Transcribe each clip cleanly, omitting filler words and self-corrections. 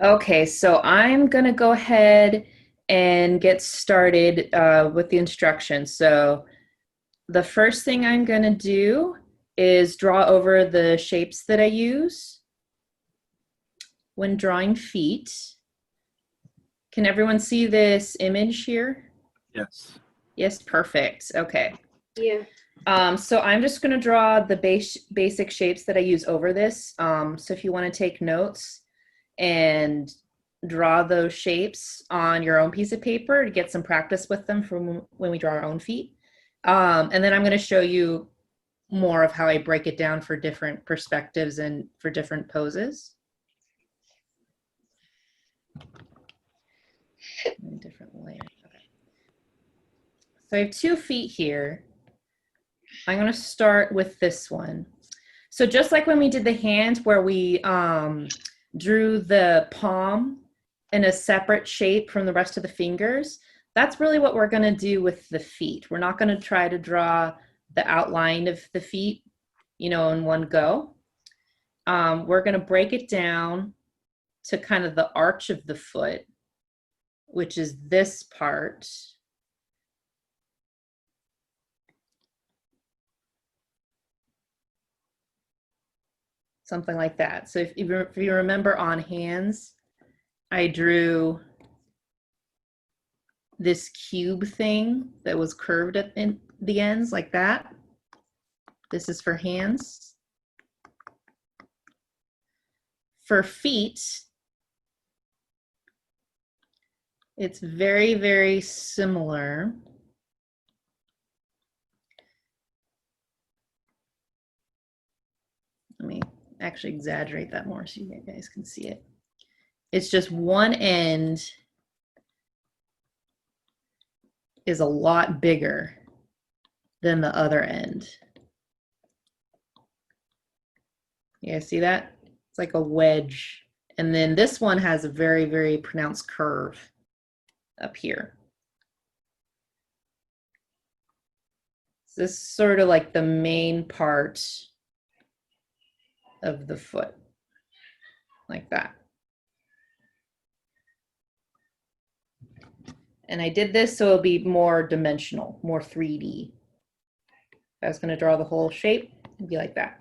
Okay, so I'm gonna go ahead and get started with the instructions. So the first thing I'm gonna do is draw over the shapes that I use when drawing feet. Can everyone see this image here? Yes. Yes, perfect. Okay. Yeah. So I'm just gonna draw the basic shapes that I use over this. So if you wanna take notes and draw those shapes on your own piece of paper to get some practice with them from when we draw our own feet. And then I'm going to show you more of how I break it down for different perspectives and for different poses. Different layers. Okay. So I have 2 feet here. I'm going to start with this one. So just like when we did the hand where we drew the palm in a separate shape from the rest of the fingers, that's really what we're going to do with the feet. We're not going to try to draw the outline of the feet, in one go. We're going to break it down to kind of the arch of the foot, which is this part. Something like that. So if you remember on hands, I drew this cube thing that was curved at the ends like that. This is for hands. For feet, it's very, very similar. Let me actually exaggerate that more so you guys can see it. It's just one end is a lot bigger than the other end. You guys see that? It's like a wedge. And then this one has a very, very pronounced curve up here. So this is sort of like the main part of the foot, like that. And I did this so it'll be more dimensional, more 3D. If I was going to draw the whole shape, it'd be like that.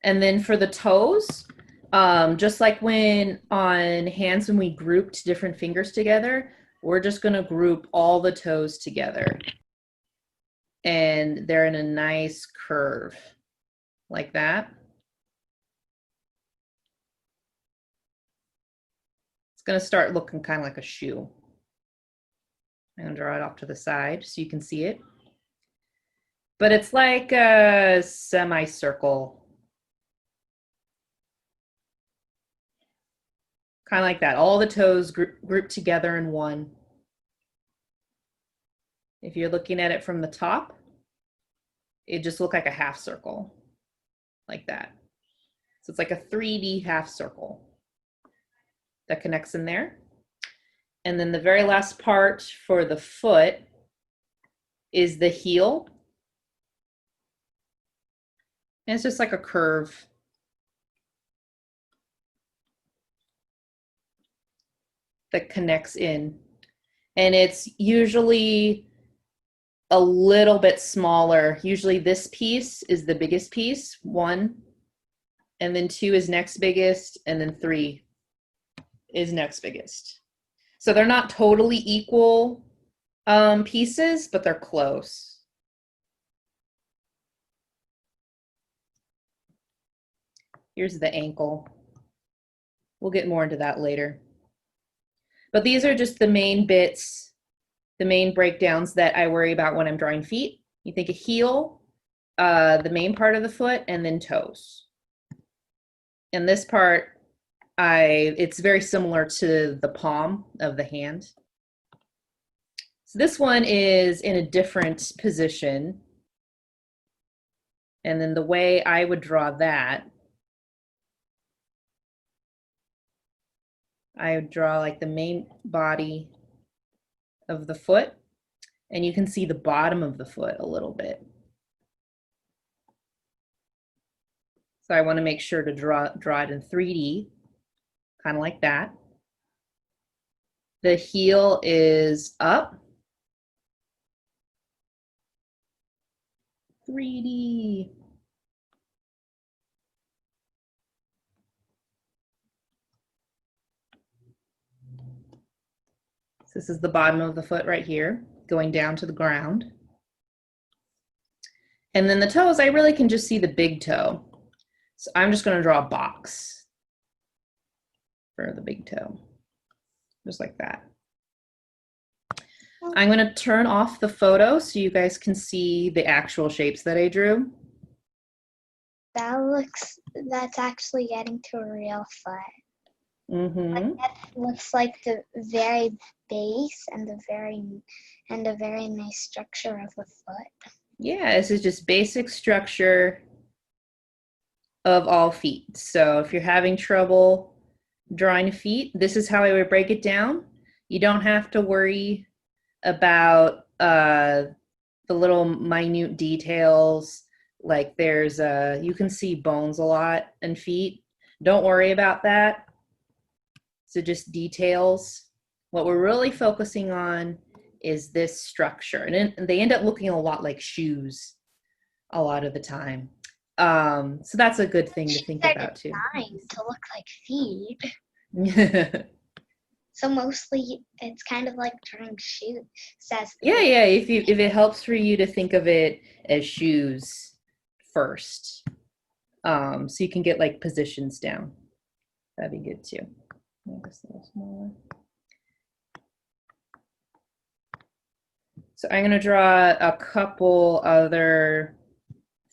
And then for the toes, just like when on hands, when we grouped different fingers together, we're just going to group all the toes together. And they're in a nice curve like that. It's going to start looking kind of like a shoe. I'm going to draw it off to the side so you can see it. But it's like a semicircle. Kind of like that. All the toes grouped together in one. If you're looking at it from the top, it just looks like a half circle. Like that. So it's like a 3D half circle that connects in there. And then the very last part for the foot is the heel. And it's just like a curve. That connects in. And it's usually a little bit smaller. Usually this piece is the biggest piece, 1, and then 2 is next biggest, and then 3 is next biggest. So they're not totally equal pieces, but they're close. Here's the ankle. We'll get more into that later. But these are just the main bits, the main breakdowns that I worry about when I'm drawing feet. You think a heel, the main part of the foot, and then toes. And this part, it's very similar to the palm of the hand. So this one is in a different position. And then the way I would draw that, I would draw like the main body of the foot, and you can see the bottom of the foot a little bit. Does So I want to make sure to draw it in 3D, kind of like that. The heel is up. 3D. So this is the bottom of the foot right here, going down to the ground. And then the toes, I really can just see the big toe. So I'm just going to draw a box for the big toe, just like that. I'm going to turn off the photo so you guys can see the actual shapes that I drew. That's actually getting to a real foot. Mm-hmm. Like that looks like the very base and a very nice structure of a foot. Yeah, this is just basic structure of all feet. So if you're having trouble drawing feet, this is how I would break it down. You don't have to worry about the little minute details. Like there's you can see bones a lot in feet. Don't worry about that. So just details. What we're really focusing on is this structure. And they end up looking a lot like shoes a lot of the time. So that's a good thing to think about too. Designed to look like feet. Yeah, So mostly it's kind of like drawing shoes. yeah. If it helps for you to think of it as shoes first, so you can get like positions down. That'd be good too. Make this a little smaller. So I'm going to draw a couple other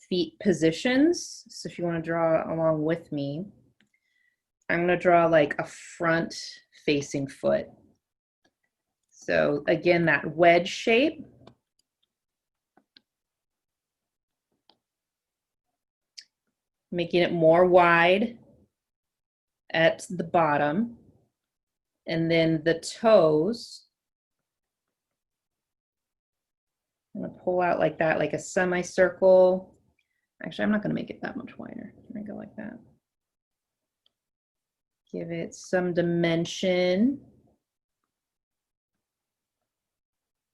feet positions. So if you want to draw along with me, I'm going to draw like a front facing foot. So again, that wedge shape. Making it more wide at the bottom. And then the toes, I'm going to pull out like that, like a semicircle. Actually, I'm not going to make it that much wider. I'm going to go like that. Give it some dimension.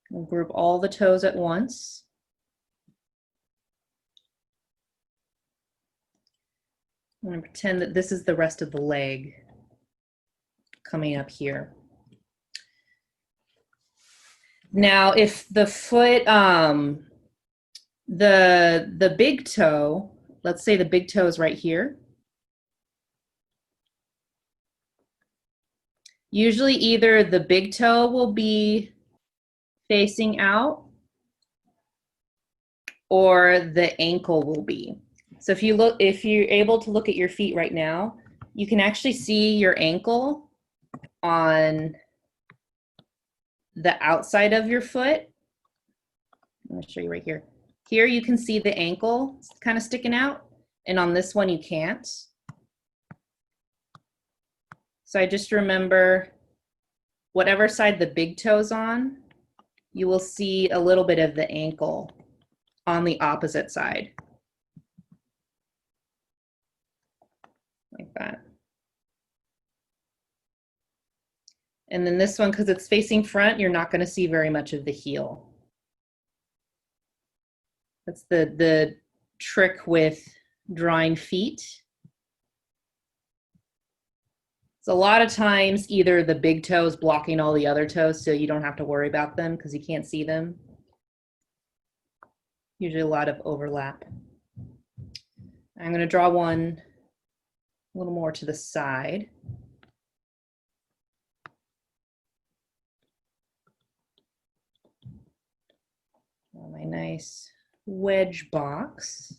We'll group all the toes at once. I'm going to pretend that this is the rest of the leg coming up here. Now, if the foot, the big toe, let's say the big toe is right here. Usually either the big toe will be facing out or the ankle will be. So if you're able to look at your feet right now, you can actually see your ankle on the outside of your foot. I'm gonna show you right here. Here you can see the ankle kind of sticking out, and on this one you can't. So I just remember whatever side the big toe's on, you will see a little bit of the ankle on the opposite side. Like that. And then this one, because it's facing front, you're not going to see very much of the heel. That's the trick with drawing feet. So a lot of times either the big toe is blocking all the other toes, so you don't have to worry about them because you can't see them. Usually a lot of overlap. I'm going to draw one a little more to the side. My nice wedge box.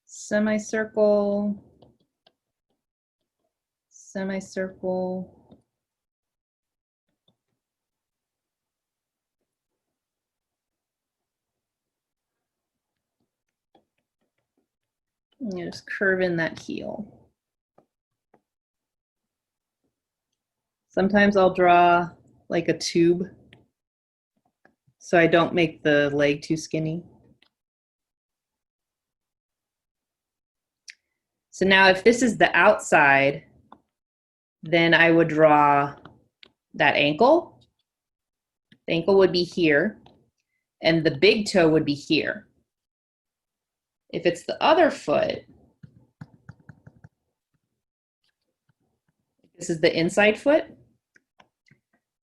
Semicircle, semicircle. And you just curve in that heel. Sometimes I'll draw like a tube so I don't make the leg too skinny. So now if this is the outside, then I would draw that ankle. The ankle would be here, and the big toe would be here. If it's the other foot, this is the inside foot,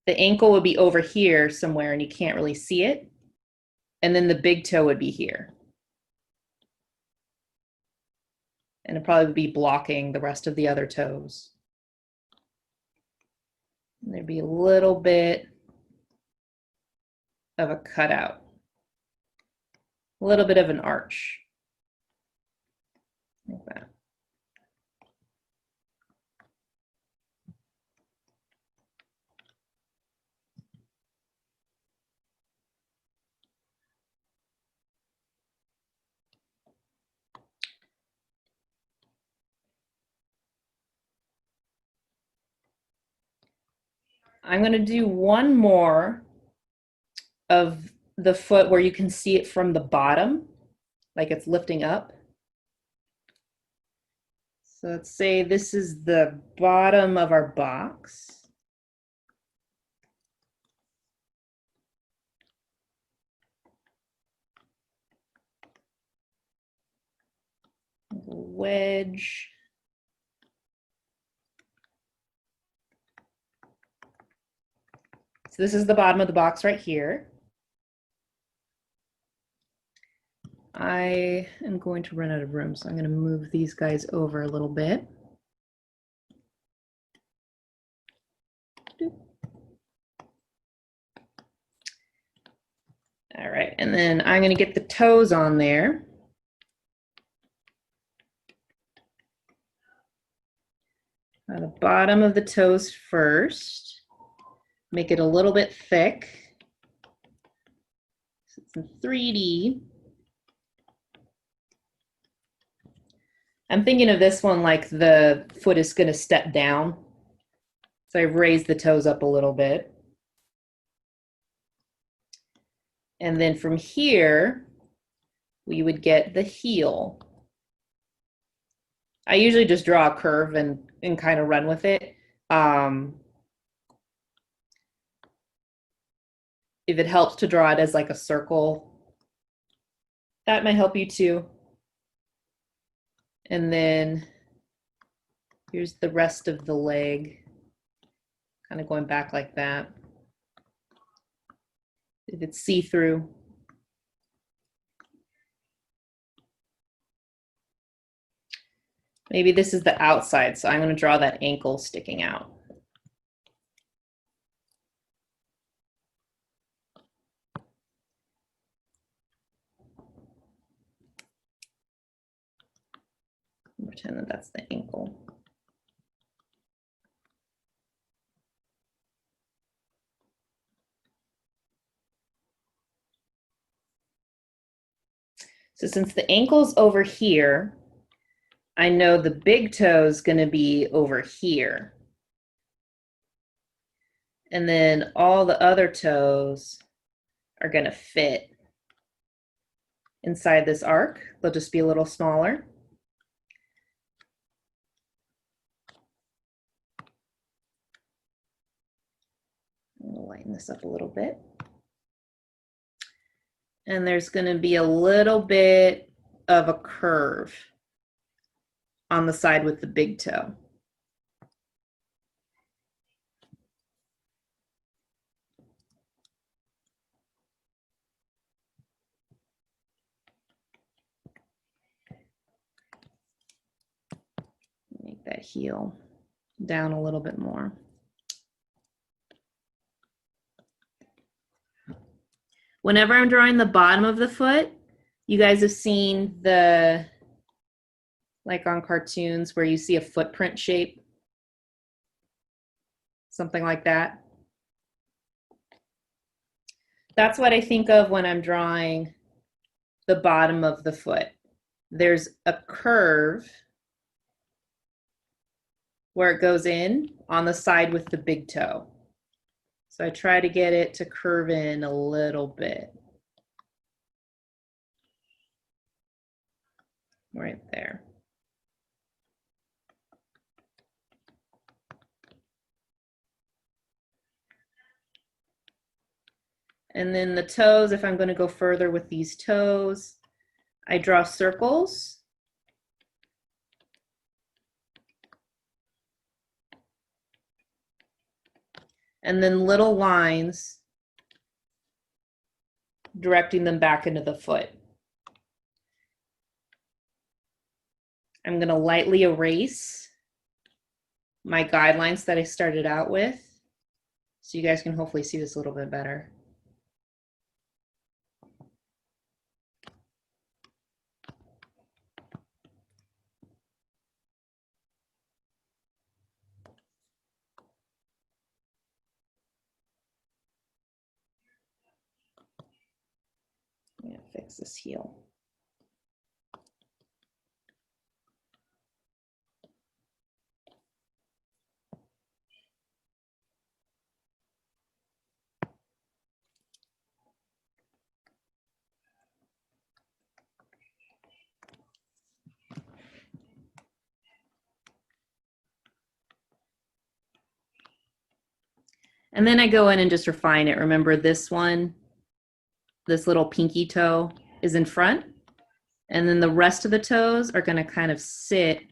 the ankle would be over here somewhere and you can't really see it. And then the big toe would be here. And it'd probably be blocking the rest of the other toes. And there'd be a little bit of a cutout, a little bit of an arch, like that. I'm going to do one more of the foot where you can see it from the bottom, like it's lifting up. So let's say this is the bottom of our box. Wedge. So this is the bottom of the box right here. I am going to run out of room, so I'm going to move these guys over a little bit. All right, and then I'm going to get the toes on there. The bottom of the toes first. Make it a little bit thick. So it's in 3D. I'm thinking of this one like the foot is going to step down. So I've raised the toes up a little bit. And then from here, we would get the heel. I usually just draw a curve and kind of run with it. If it helps to draw it as like a circle, that might help you too. And then here's the rest of the leg, kind of going back like that. If it's see-through. Maybe this is the outside, so I'm going to draw that ankle sticking out. Pretend that that's the ankle. So since the ankle's over here, I know the big toe is going to be over here. And then all the other toes are going to fit inside this arc. They'll just be a little smaller. I'm going to lighten this up a little bit. And there's going to be a little bit of a curve on the side with the big toe. Make that heel down a little bit more. Whenever I'm drawing the bottom of the foot, you guys have seen the, like on cartoons where you see a footprint shape, something like that. That's what I think of when I'm drawing the bottom of the foot. There's a curve where it goes in on the side with the big toe. So I try to get it to curve in a little bit. Right there. And then the toes, if I'm going to go further with these toes, I draw circles. And then little lines directing them back into the foot. I'm going to lightly erase my guidelines that I started out with, so you guys can hopefully see this a little bit better. I'm going to fix this heel. And then I go in and just refine it. Remember this one, this little pinky toe is in front. And then the rest of the toes are going to kind of sit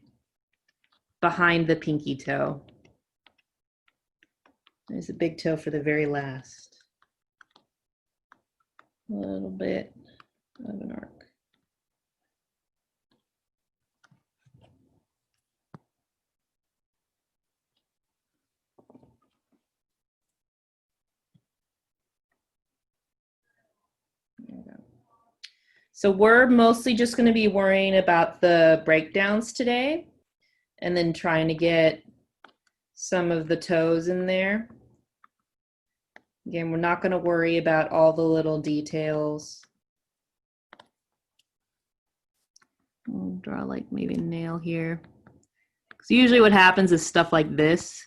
behind the pinky toe. There's a big toe for the very last. A little bit of an arc. There we go. So we're mostly just going to be worrying about the breakdowns today, and then trying to get some of the toes in there. Again, we're not going to worry about all the little details. I'll draw like maybe a nail here. So usually what happens is stuff like this,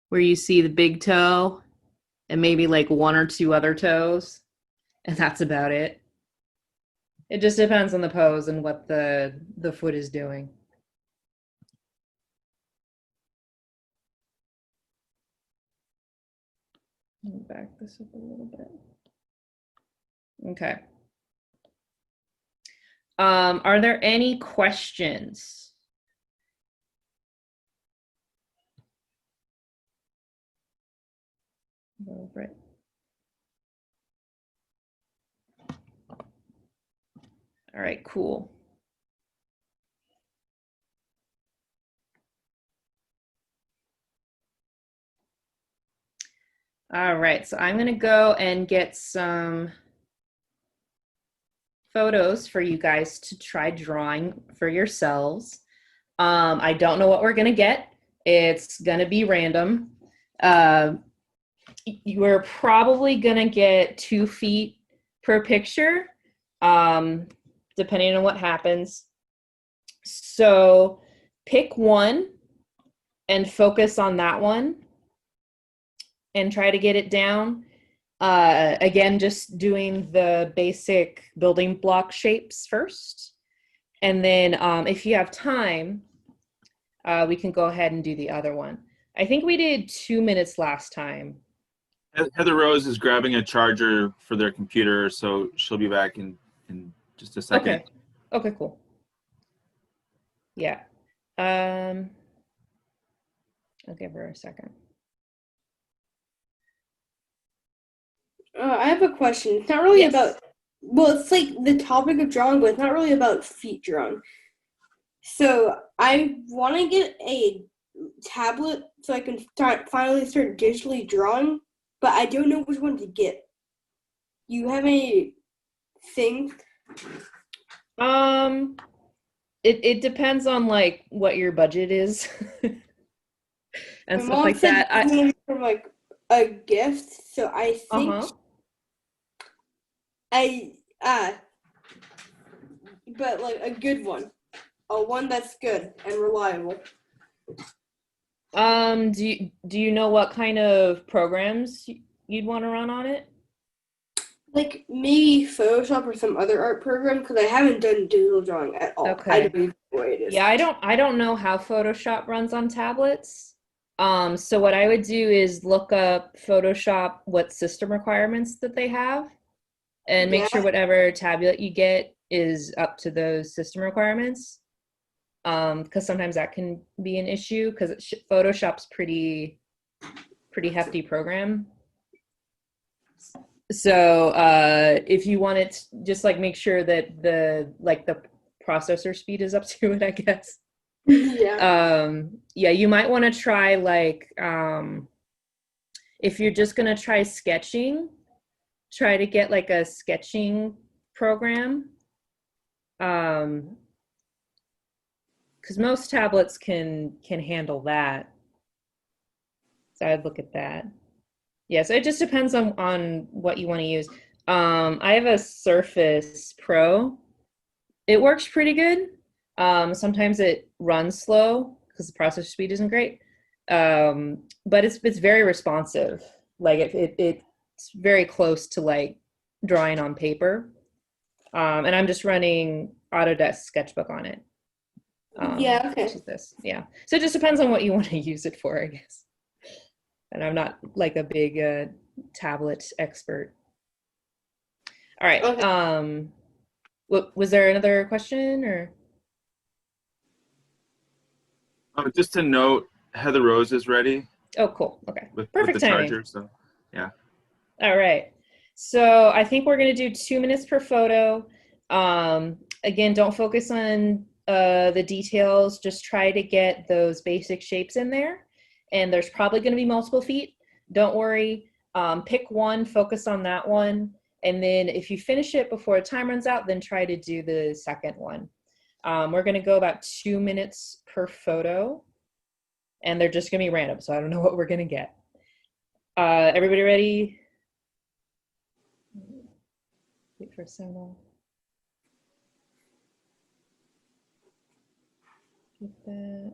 where you see the big toe and maybe like one or two other toes, and that's about it. It just depends on the pose and what the foot is doing. Let me back this up a little bit. Okay. Are there any questions? Over it. All right, cool. All right, so I'm gonna go and get some photos for you guys to try drawing for yourselves. I don't know what we're gonna get. It's gonna be random. You're probably gonna get 2 feet per picture, depending on what happens. So pick one and focus on that one and try to get it down. Again, just doing the basic building block shapes first. And then if you have time, we can go ahead and do the other one. I think we did 2 minutes last time. Heather Rose is grabbing a charger for their computer, so she'll be back in just a second. Okay. Okay, cool. Yeah. I'll give her a second. I have a question. It's not really Yes. about, well, it's like the topic of drawing, but it's not really about feet drawing. So I want to get a tablet so I can finally start digitally drawing, but I don't know which one to get. You have any thing? It depends on like what your budget is and My stuff mom like said that. it's gonna be from like a gift, so I think but like a good one, a one that's good and reliable. Do you know what kind of programs you'd want to run on it? Like maybe Photoshop or some other art program because I haven't done digital drawing at all. Okay. I don't even know what it is. Yeah, I don't know how Photoshop runs on tablets. So what I would do is look up Photoshop, what system requirements that they have, and make Yeah. sure whatever tablet you get is up to those system requirements. Because sometimes that can be an issue because Photoshop's pretty hefty program. So if you want it, just like make sure that the processor speed is up to it, I guess. Yeah. Yeah, you might want to try like if you're just gonna try sketching, try to get like a sketching program. Because most tablets can handle that. So I'd look at that. Yeah, so it just depends on what you want to use. I have a Surface Pro. It works pretty good. Sometimes it runs slow because the processor speed isn't great. But it's very responsive. Like it's very close to like drawing on paper. And I'm just running Autodesk Sketchbook on it. Yeah, okay. Which is this. Yeah. So it just depends on what you want to use it for, I guess. And I'm not like a big tablet expert. All right. Okay. Was there another question or? Just to note, Heather Rose is ready Oh, cool. Okay. with Perfect the timing. charger. So, yeah. All right. So I think we're going to do 2 minutes per photo. Again, don't focus on the details. Just try to get those basic shapes in there. And there's probably going to be multiple feet. Don't worry. Pick one, focus on that one. And then if you finish it before time runs out, then try to do the second one. We're going to go about 2 minutes per photo. And they're just going to be random. So I don't know what we're going to get. Everybody ready? Wait for a second. Get that.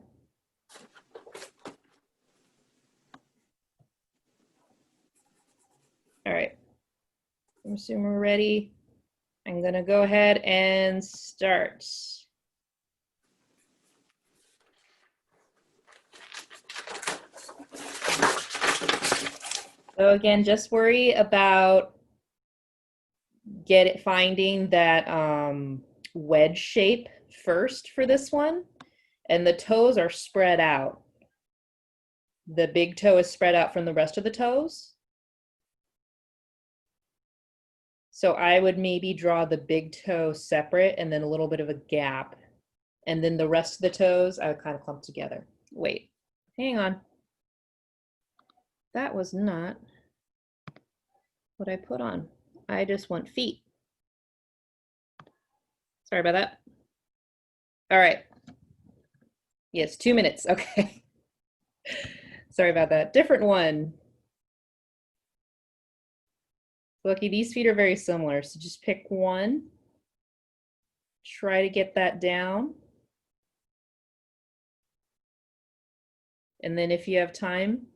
All right. I'm assuming we're ready. I'm gonna go ahead and start. So again, just worry about finding that wedge shape first for this one. And the toes are spread out. The big toe is spread out from the rest of the toes. So I would maybe draw the big toe separate and then a little bit of a gap. And then the rest of the toes, I would kind of clump together. Wait, hang on. That was not what I put on. I just want feet. Sorry about that. All right. Yes, 2 minutes. Okay. Sorry about that. Different one. Lucky, these feet are very similar. So just pick one. Try to get that down. And then if you have time,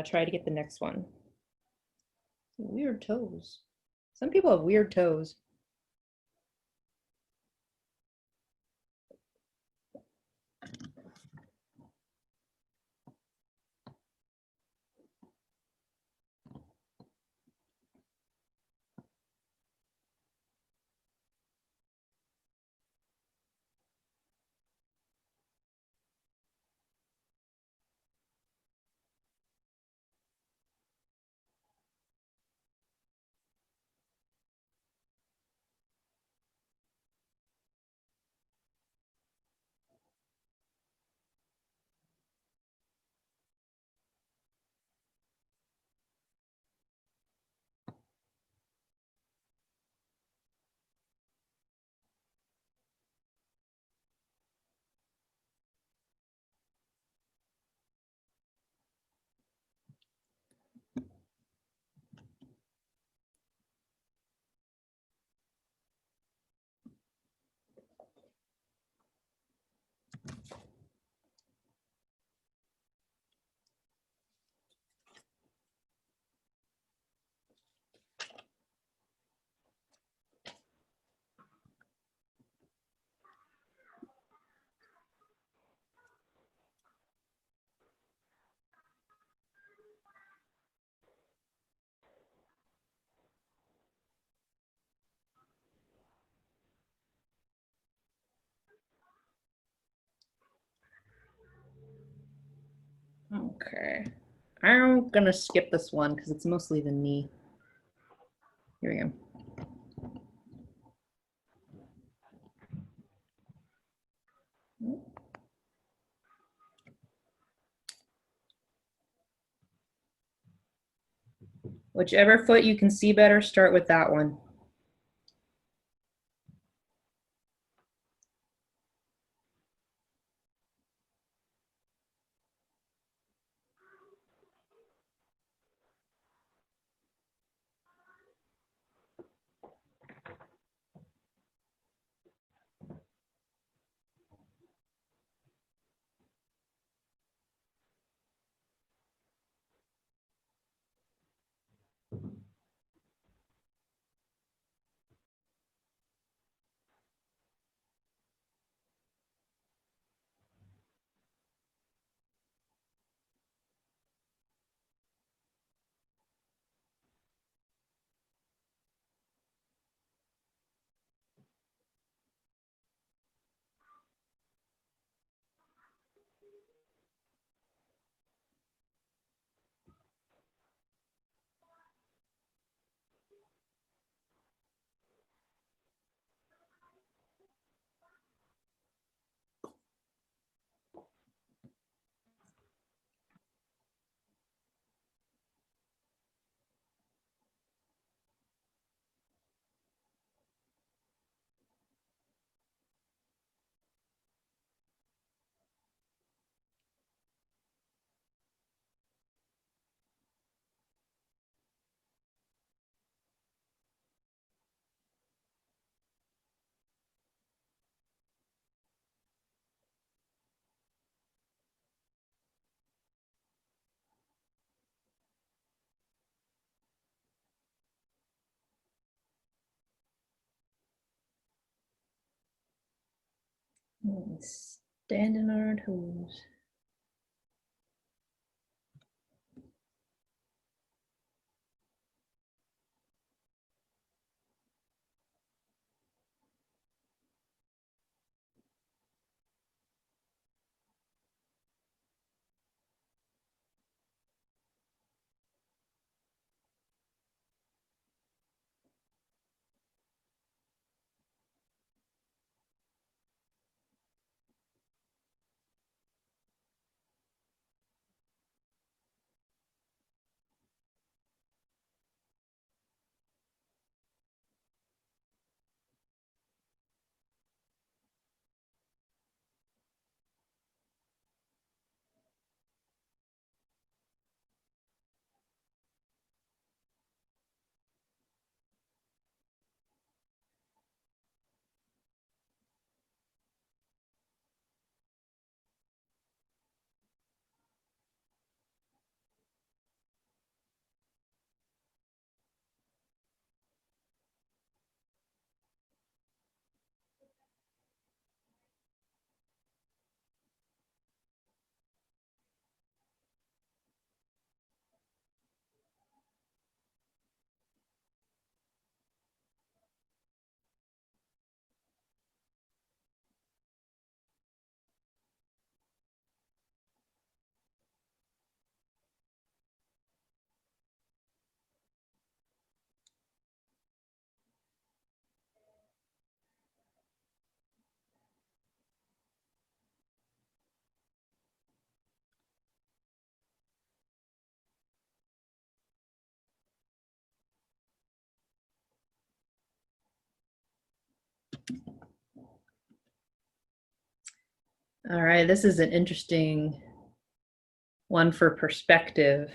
try to get the next one. Weird toes. Some people have weird toes. Okay. I'm gonna skip this one because it's mostly the knee. Here we go. Whichever foot you can see better, start with that one. Standing on our toes. All right, this is an interesting one for perspective.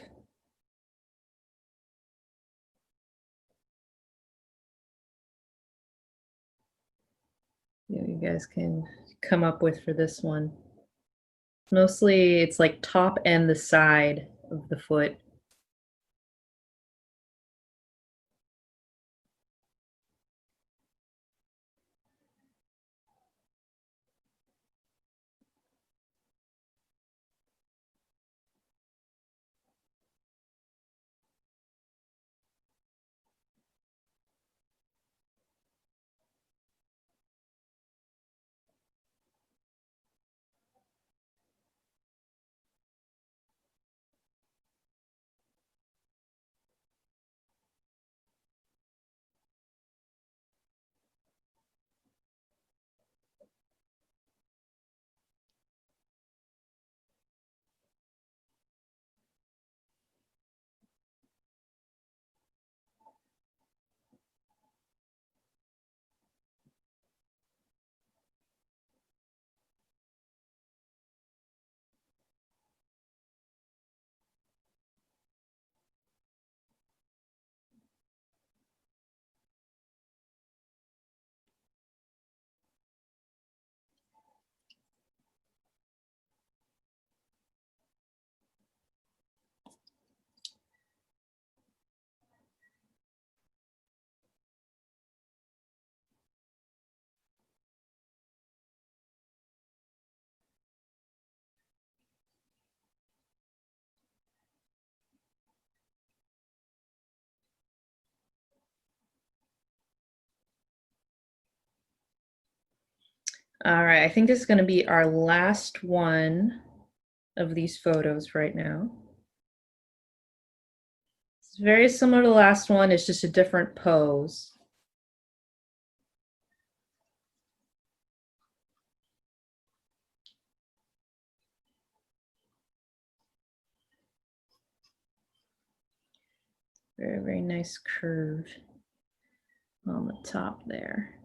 You guys can come up with for this one. Mostly it's like top and the side of the foot. All right, I think this is going to be our last one of these photos right now. It's very similar to the last one, it's just a different pose. Very, very nice curve on the top there.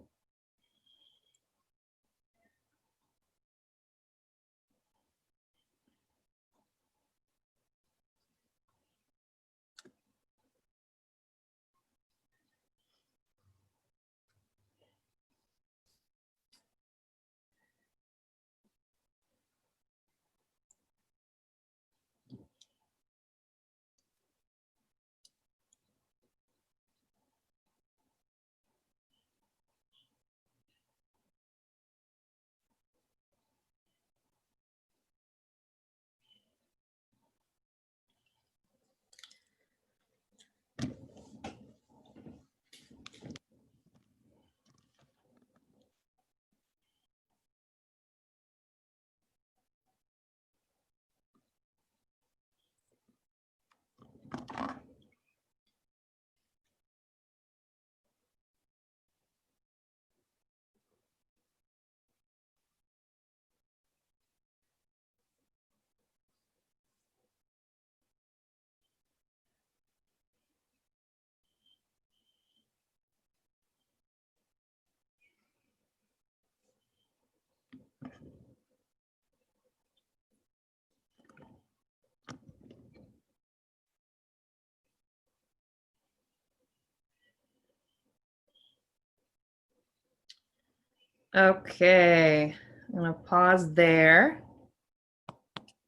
Okay, I'm gonna pause there.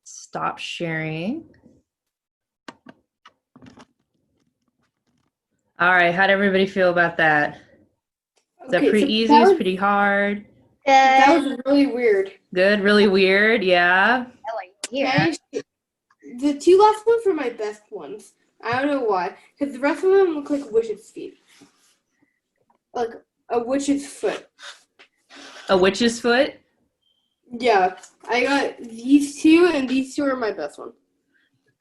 Stop sharing. All right, how'd everybody feel about that? Is that pretty easy? Is pretty hard? That Good. was really weird. Good, really weird, yeah. Yeah. The two last ones were my best ones. I don't know why, because the rest of them look like witch's feet, like a witch's foot. A witch's foot? Yeah, I got these two, and these two are my best ones.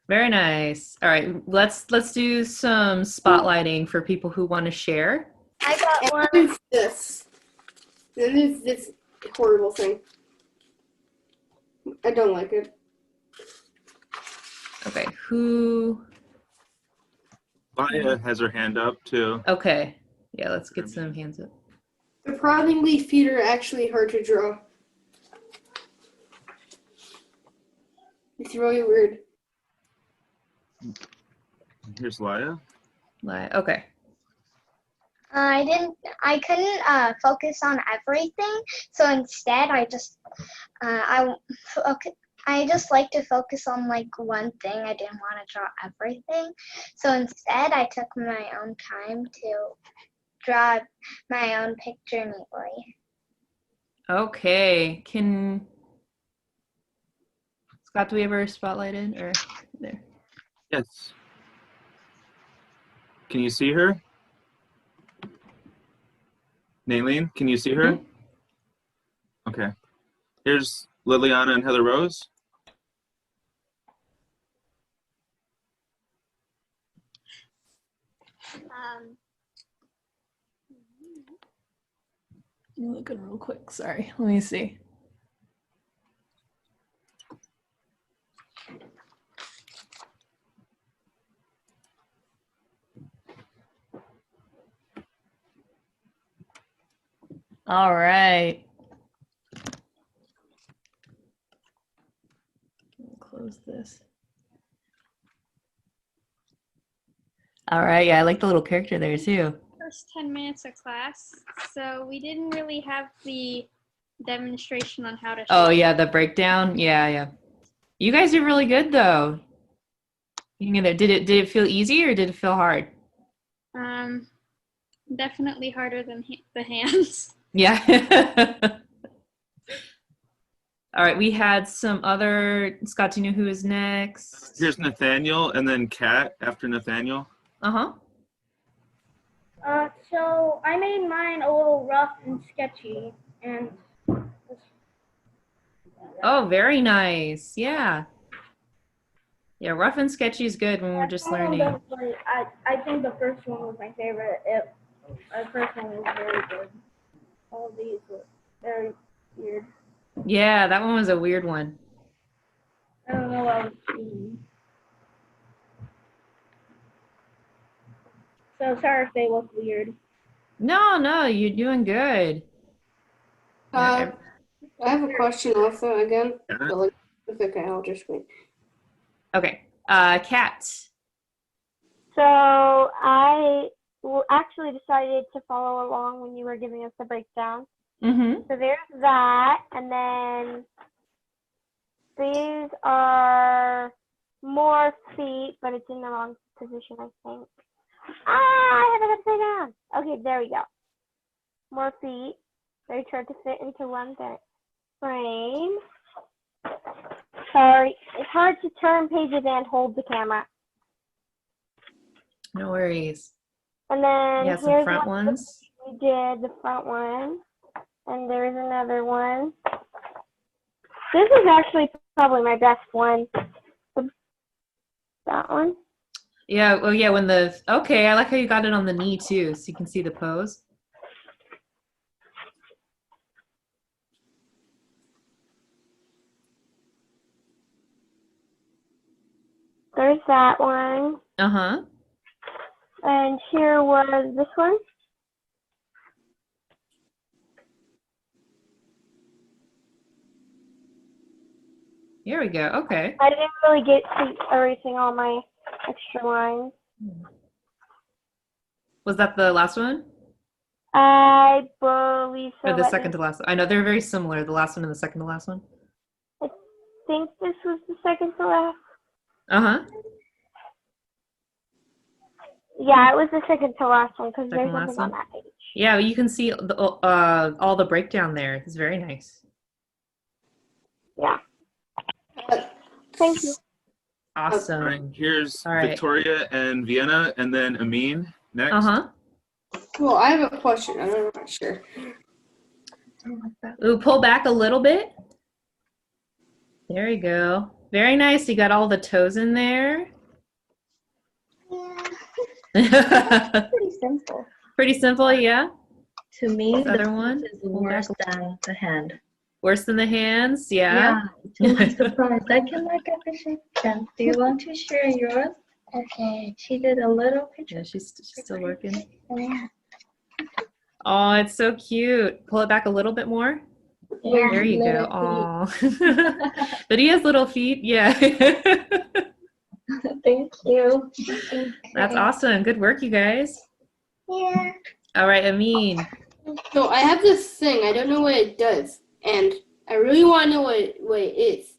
Very nice. All right, let's do some spotlighting for people who want to share. I got And one. then there's this. Then there's this horrible thing. I don't like it. Okay, who? Maya has her hand up too. Okay, yeah, let's get some hands up. Surprisingly, feet are actually hard to draw. It's really weird. Here's Laya. Okay. I couldn't focus on everything, so instead I just I just like to focus on like one thing. I didn't want to draw everything, so instead I took my own time to draw my own picture neatly. Okay, Scott, do we ever spotlighted or there? Yes. Can you see her? Naylene, can you see her? Mhm. Okay. Here's Liliana and Heather Rose. I'm looking real quick. Sorry. Let me see. All right. Close this. All right. Yeah, I like the little character there too. First 10 minutes of class, so we didn't really have the demonstration on how to Oh shape. yeah, the breakdown. Yeah, yeah. You guys are really good though. Did it feel easy or did it feel hard? Definitely harder than the hands. Yeah. All right, we had some other. Scott, do you know who is next? Here's Nathaniel and then Kat after Nathaniel. Uh-huh. So I made mine a little rough and sketchy, and this Oh, very nice. Yeah. Yeah, rough and sketchy is good when we're just learning. I think the first one was my favorite. The first one was very good. All these were very weird. Yeah, that one was a weird one. I don't know what I was thinking. So sorry if they look weird. No, you're doing good. I have a question also again. But like, it's okay, I'll just wait. Okay. Kat. So I actually decided to follow along when you were giving us the breakdown. Mm-hmm. So there's that, and then these are more feet, but it's in the wrong position, I think. I have it upside down. Okay, there we go. More feet. They tried to fit into one frame. Sorry, it's hard to turn pages and hold the camera. No worries. And then Yeah, some here's front one ones. we did, the front one. And there's another one. This is actually probably my best one. That one. Yeah, well, yeah, okay, I like how you got it on the knee too, so you can see the pose. There's that one. Uh-huh. And here was this one. Here we go. Okay. I didn't really get to erasing all my extra lines. Was that the last one? I believe so. Or the second to last? I know they're very similar, the last one and the second to last one. I think this was the second to last. Uh-huh. Yeah, it was the second to last one because there's Second last nothing on one? that page. Yeah, you can see all the breakdown there. It's very nice. Yeah. Thank you. Awesome. All right, here's All right. Victoria and Vienna, and then Amin next. Uh-huh. Well, I have a question. I'm not sure. Ooh, pull back a little bit. There you go. Very nice. You got all the toes in there. Yeah, pretty simple. Pretty simple, yeah. To me, This the other one foot is worse than the hand. Worse than the hands, yeah. Yeah, I'm surprised. I can like appreciate them. Do you want to share yours? Okay. She did a little picture. Yeah, she's still working. Yeah. Oh, it's so cute. Pull it back a little bit more. Yeah. There you go. Oh, but he has little feet. Yeah. Thank you. That's awesome. Good work, you guys. Yeah. All right, Amin. So I have this thing. I don't know what it does, and I really want to know what it is.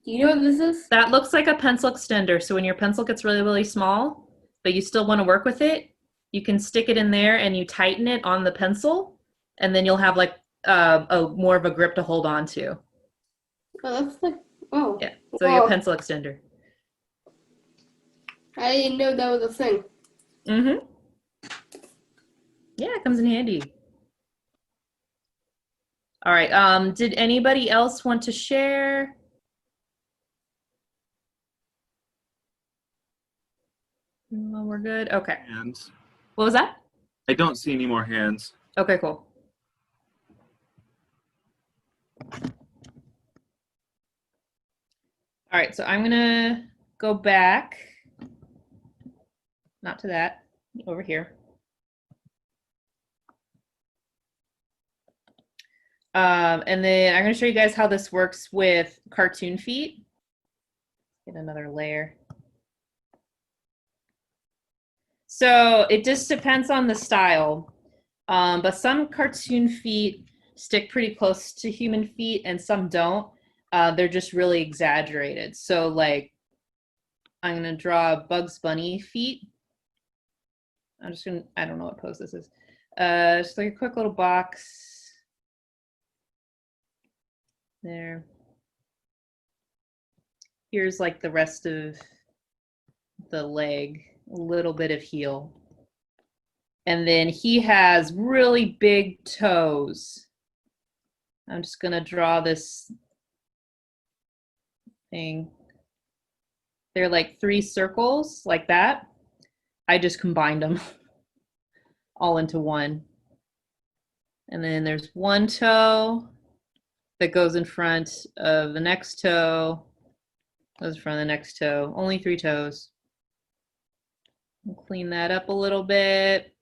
Do you know what this is? That looks like a pencil extender. So when your pencil gets really, really small, but you still want to work with it, you can stick it in there and you tighten it on the pencil, and then you'll have like a more of a grip to hold on to. Oh, that's like Yeah. So your pencil extender. I didn't know that was a thing. Mm-hmm. Yeah, it comes in handy. All right. Did anybody else want to share? No, we're good. Okay. Hands. What was that? I don't see any more hands. Okay, cool. All right, so I'm gonna go back, not to that, over here. And then I'm gonna show you guys how this works with cartoon feet. Get another layer. So it just depends on the style, but some cartoon feet stick pretty close to human feet and some don't. They're just really exaggerated. So like, I'm gonna draw Bugs Bunny feet. I don't know what pose this is. Just like a quick little box. There. Here's like the rest of the leg, a little bit of heel. And then he has really big toes. I'm just gonna draw this thing. They're like 3 circles like that. I just combined them all into one. And then there's one toe that goes in front of the next toe, goes in front of the next toe, only 3 toes. We'll clean that up a little bit.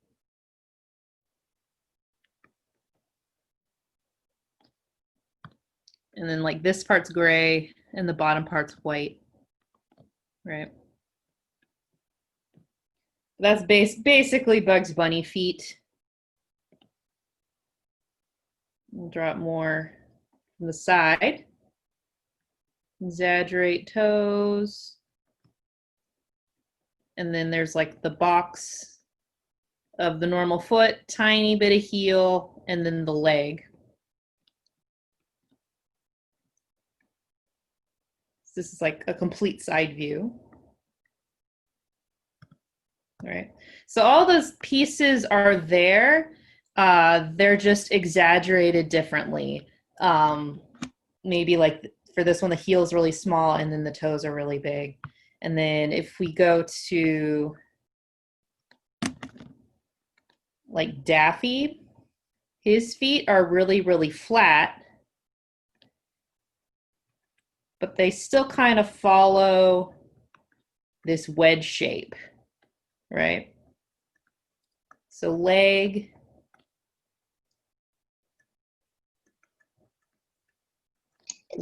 And then like this part's gray and the bottom part's white, right? That's basically Bugs Bunny feet. We'll draw it more from the side. Exaggerate toes. And then there's like the box of the normal foot, tiny bit of heel, and then the leg. This is like a complete side view. All right. So all those pieces are there. They're just exaggerated differently. Maybe like for this one, the heel is really small and then the toes are really big. And then if we go to like Daffy, his feet are really, really flat, but they still kind of follow this wedge shape, right? So leg,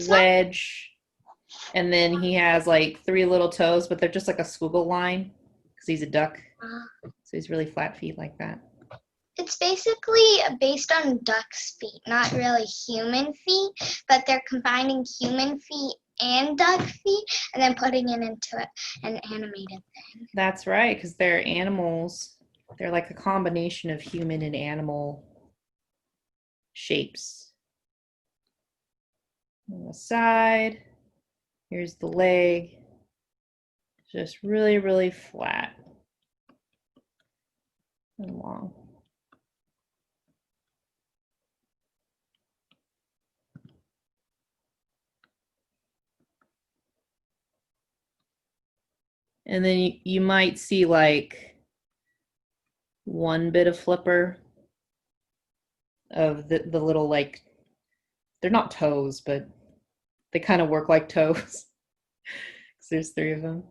wedge, and then he has like 3 little toes, but they're just like a squiggle line because he's a duck. So he's really flat feet like that. It's basically based on duck's feet, not really human feet, but they're combining human feet and duck feet and then putting it into an animated thing. That's right, because they're animals. They're like a combination of human and animal shapes. On the side, here's the leg. Just really, really flat and long. And then you might see like one bit of flipper of the little, like, they're not toes, but they kind of work like toes. 'Cause there's 3 of them.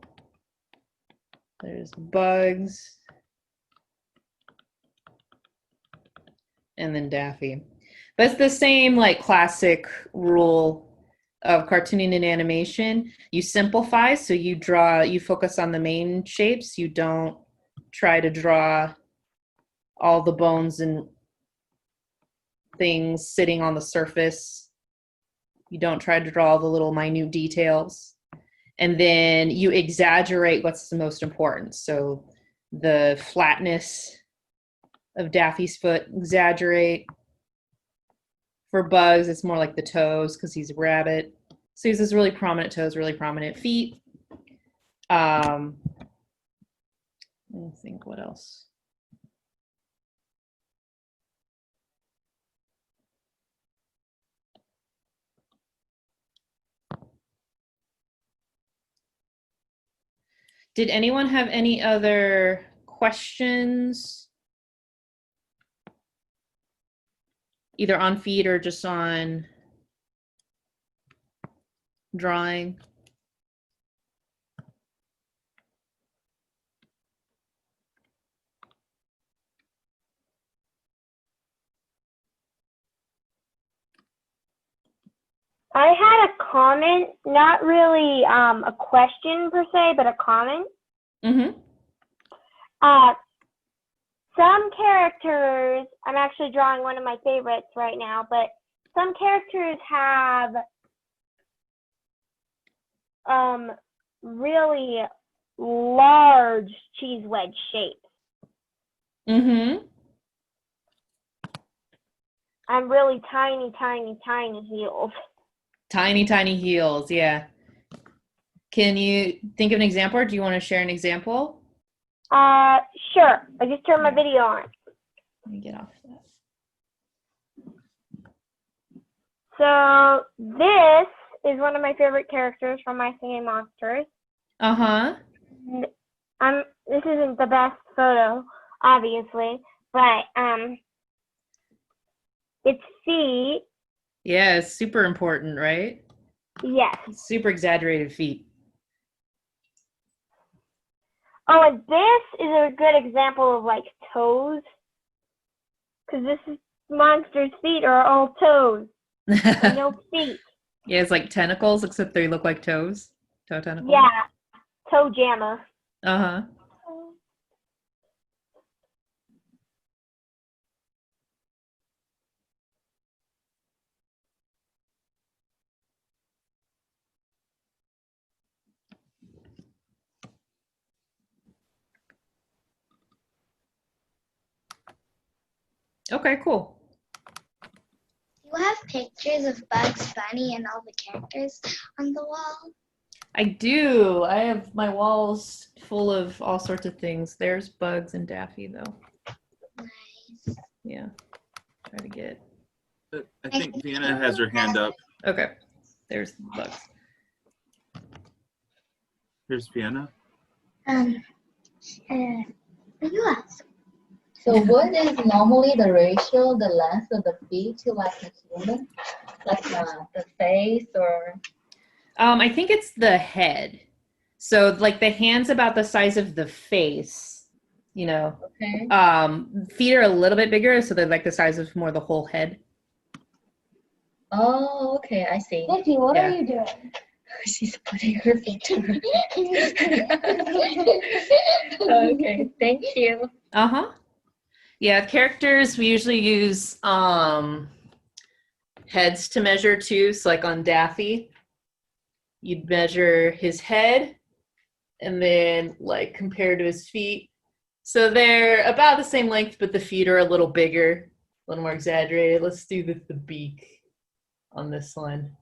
There's Bugs. And then Daffy. But it's the same like classic rule of cartooning and animation. You simplify, so you focus on the main shapes. You don't try to draw all the bones and things sitting on the surface. You don't try to draw all the little minute details. And then you exaggerate what's the most important. So the flatness of Daffy's foot, exaggerate. For Bugs, it's more like the toes because he's a rabbit. So he has really prominent toes, really prominent feet. Let me think what else. Did anyone have any other questions? Either on feet or just on drawing? I had a comment, not really a question per se, but a comment. Mm-hmm. Some characters, I'm actually drawing one of my favorites right now, but some characters have really large cheese wedge shapes. Mm-hmm. And really tiny, tiny, tiny heels. Tiny, tiny heels, yeah. Can you think of an example, or do you want to share an example? Sure. I just turned my video on. Let me get off that. So this is one of my favorite characters from My Singing Monsters. Uh-huh. This isn't the best photo, obviously, but its feet. Yeah, it's super important, right? Yes. Super exaggerated feet. Oh, and this is a good example of like toes, because this monster's feet are all toes, and no feet. Yeah, it's like tentacles, except they look like toes. Toe tentacles. Yeah, toe jammer. Uh-huh. Okay, cool. You have pictures of Bugs Bunny and all the characters on the wall? I do. I have my walls full of all sorts of things. There's Bugs and Daffy, though. Nice. Yeah. Try to get. I think Vienna has her hand up. Okay. There's Bugs. Here's Vienna. You ask. So what is normally the ratio, the length of the feet to like a human? Like the face or? I think it's the head. So like the hand's about the size of the face, you know. Okay. Feet are a little bit bigger, so they're like the size of more the whole head. Oh, okay, I see. Nikki, what Yeah. are you doing? She's putting her feet to her. Okay, thank you. Uh-huh. Yeah, characters, we usually use heads to measure too. So like on Daffy, you'd measure his head and then like compare to his feet. So they're about the same length, but the feet are a little bigger, a little more exaggerated. Let's do the beak on this one.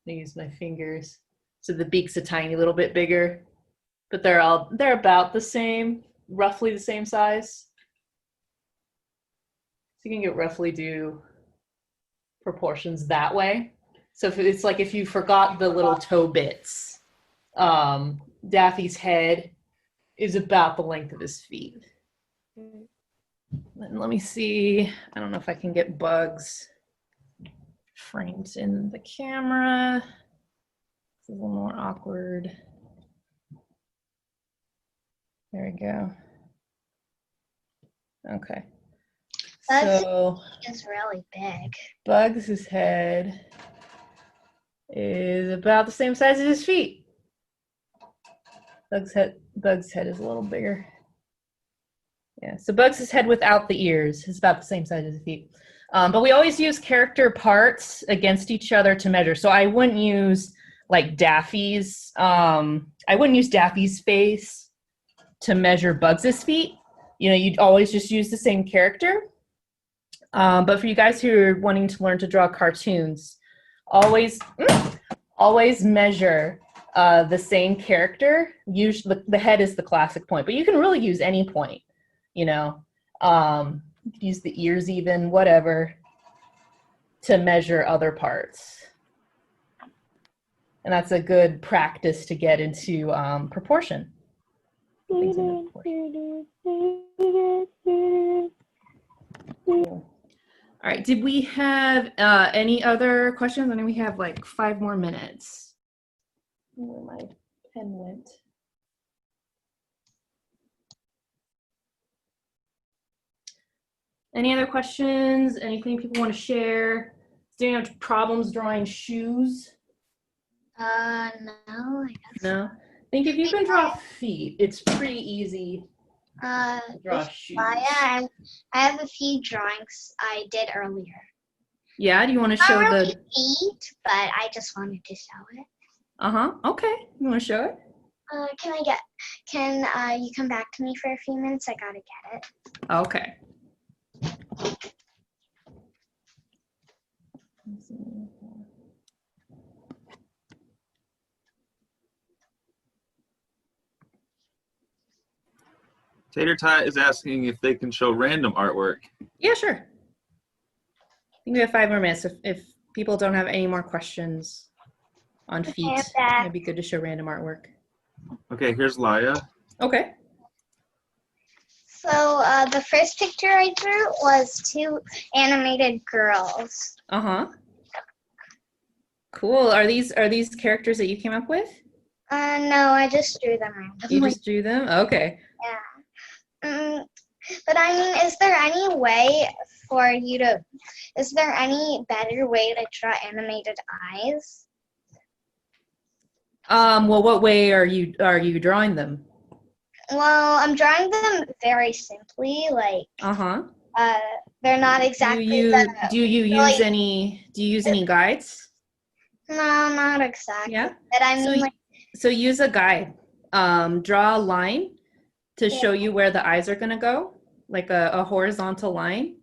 I use my fingers. So the beak's a tiny little bit bigger, but they're about the same, roughly the same size. So you can get roughly do proportions that way. So if it's like if you forgot the little toe bits, Daffy's head is about the length of his feet. And let me see. I don't know if I can get Bugs framed in the camera. It's a little more awkward. There we go. Okay. So It's really big. Bugs' head is about the same size as his feet. Bugs' head is a little bigger. Yeah, so Bugs' head without the ears is about the same size as his feet. But we always use character parts against each other to measure. So I wouldn't use like Daffy's, I wouldn't use Daffy's face to measure Bugs' feet. You know, you'd always just use the same character. But for you guys who are wanting to learn to draw cartoons, always measure the same character. Usually the head is the classic point, but you can really use any point, you know. You could use the ears even, whatever, to measure other parts. And that's a good practice to get into proportion. Things into proportion. Cool. All right, did we have any other questions? I know we have like 5 more minutes. Where my pen went. Any other questions? Anything people want to share? Do you have problems drawing shoes? No, I guess. No? I think if you can draw feet, it's pretty easy to draw shoes. I have a few drawings I did earlier. Yeah, do you want to show Not really the... feet, but I just wanted to show it. Uh-huh, okay. You want to show it? Can you come back to me for a few minutes? I gotta get it. Okay. Tater Tot is asking if they can show random artwork. Yeah, sure. I think we have 5 more minutes if people don't have any more questions on feet, I'm back. it'd be good to show random artwork. Okay, here's Laya. Okay. So the first picture I drew was 2 animated girls. Uh-huh. Cool. Are these characters that you came up with? No, I just drew them randomly. You just drew them? Okay. Yeah. But I mean, is there any way for you to? Is there any better way to draw animated eyes? Well, what way are you drawing them? Well, I'm drawing them very simply. Like, Uh-huh. they're not exactly the. Do you use any guides? No, not exactly. Yeah. But I mean, like, So use a guide. Draw a line to Yeah. show you where the eyes are gonna go, like a horizontal line.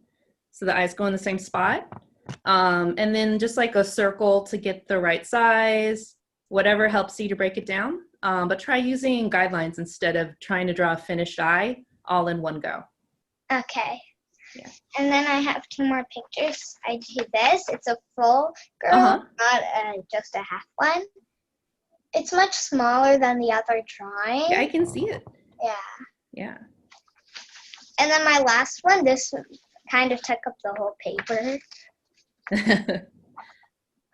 So the eyes go in the same spot. And then just like a circle to get the right size, whatever helps you to break it down. But try using guidelines instead of trying to draw a finished eye all in one go. okay. Yeah. And then I have 2 more pictures. I do this. It's a full girl, Uh-huh. not just a half one. It's much smaller than the other drawing. Yeah, I can see it. Yeah. Yeah. And then my last one, this kind of took up the whole paper.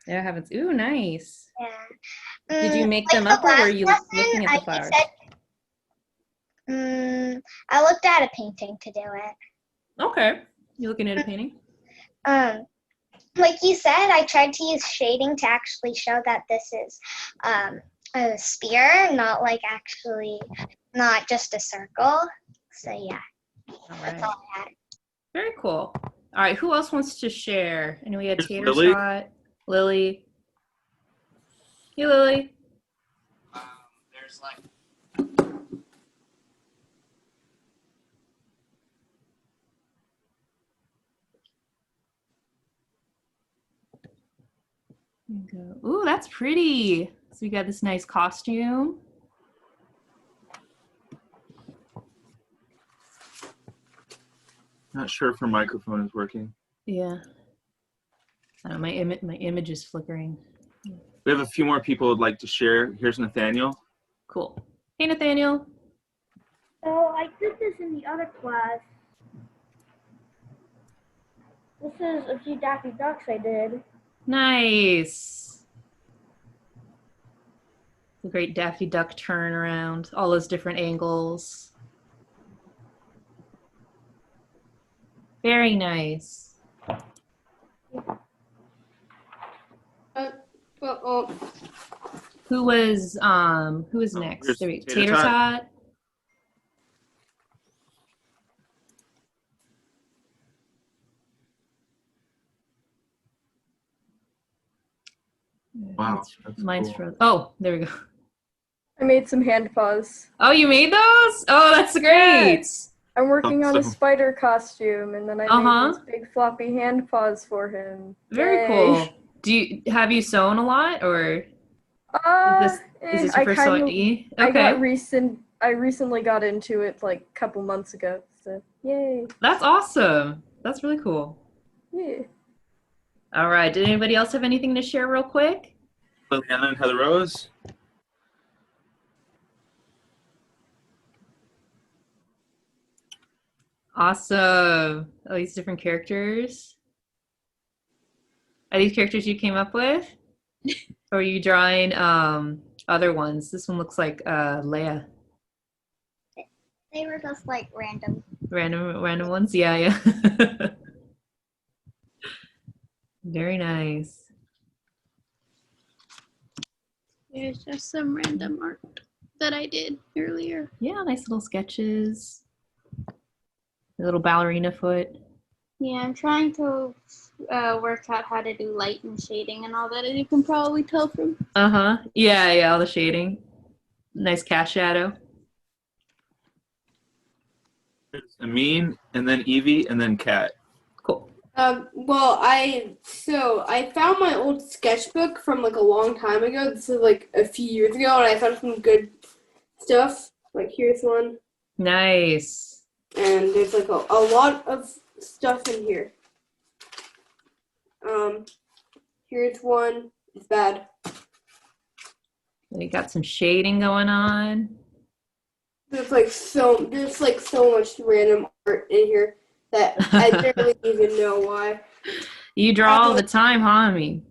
Yeah, I haven't. Ooh, nice. Yeah. Did you make Like them the up or were last you lesson, looking at the you flowers? I looked at a painting to do it. Okay. You looking at a painting? Like you said, I tried to use shading to actually show that this is a sphere, not just a circle. So yeah, All that's right. all I had. Very cool. All right, who else wants to share? And we had Here's Tater Lily. Tot, Lily. Hey, Lily. There's like There you go. Ooh, that's pretty. So we got this nice costume. Not sure if her microphone is working. Yeah. My image is flickering. We have a few more people who'd like to share. Here's Nathaniel. Cool. Hey, Nathaniel. So I did this in the other class. This is a few Daffy Ducks I did. Nice. The great Daffy Duck turnaround. All those different angles. Very nice. Who was next? Here's There we go. Tater Tater Tot. Tot. Wow, that's Mine's cool. frozen. Oh, there we go. I made some hand paws. Oh, you made those? Oh, that's great. I'm working on a Awesome. spider costume, and then I made these big floppy hand paws for him. Very Yay. cool. Have you sewn a lot, or is this your first sewing? Okay. I recently got into it like a couple months ago. So yay. That's awesome. That's really cool. Yeah. All right. Did anybody else have anything to share real quick? Liliana and Heather Rose. Awesome. All these different characters. Are these characters you came up with? Or are you drawing other ones? This one looks like Leia. They were just like random. Random ones? Yeah. Very nice. There's just some random art that I did earlier. Yeah, nice little sketches. A little ballerina foot. Yeah, I'm trying to work out how to do light and shading and all that, as you can probably tell from. Uh-huh. Yeah, all the shading. Nice cast shadow. There's Amin, and then Evie, and then Kat. Cool. Well, I found my old sketchbook from like a long time ago. This is like a few years ago, and I found some good stuff. Like here's one, Nice. and there's like a lot of stuff in here. Here's one. It's bad. We got some shading going on. There's like so much random art in here that I barely even know why. You draw all the time, huh? I mean.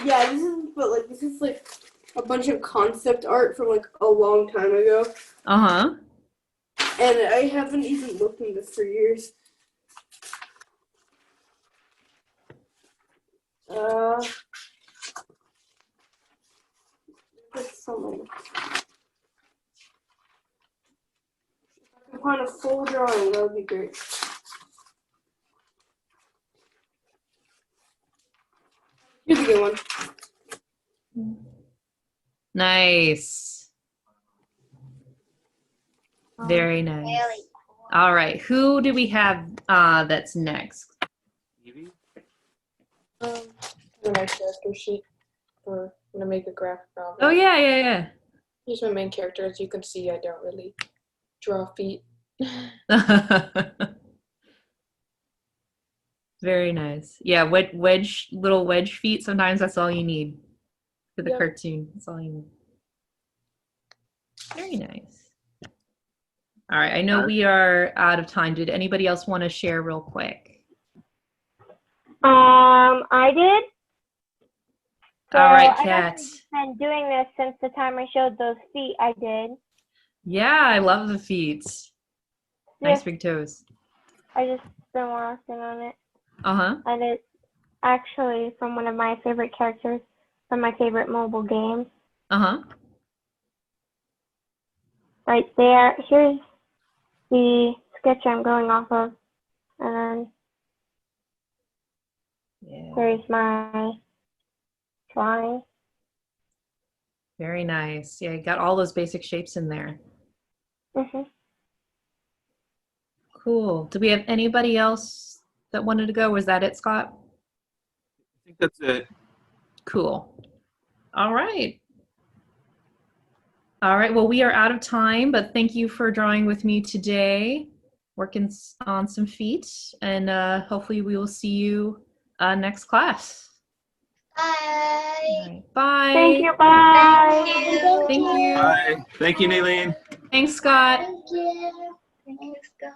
Yeah, this is like a bunch of concept art from like a long time ago. Uh-huh. And I haven't even looked at this for years. There's so many. If I can find a full drawing, that would be great. Here's a good one. Nice. Very nice. Really cool. All right. Who do we have that's next? Evie? My character sheet for when I make a graphic novel. Oh, yeah. Here's my main character. As you can see, I don't really draw feet. Very nice. Yeah, little wedge feet. Sometimes that's all you need for the cartoon. That's all you need. Very nice. All right, I know we are out of time. Did anybody else want to share real quick? I did. So All right, I've Kat. actually been doing this since the time I showed those feet I did. Yeah, I love the feet. Nice Yes. big toes. I just been working on it. Uh-huh. And it's actually from one of my favorite characters from my favorite mobile games. Uh-huh. Right there. Here's the sketch I'm going off of. And Yeah. there's my drawing. Very nice. Yeah, you got all those basic shapes in there. Mhm. Cool. Do we have anybody else that wanted to go? Was that it, Scott? I think that's it. Cool. All right. All right. Well, we are out of time, but thank you for drawing with me today, working on some feet, and hopefully we will see you next class. Bye. All right. Bye. Thank you. Bye. Thank you. Bye. Thank you, Naylene. Thanks, Scott. Thank you. Thank you, Scott.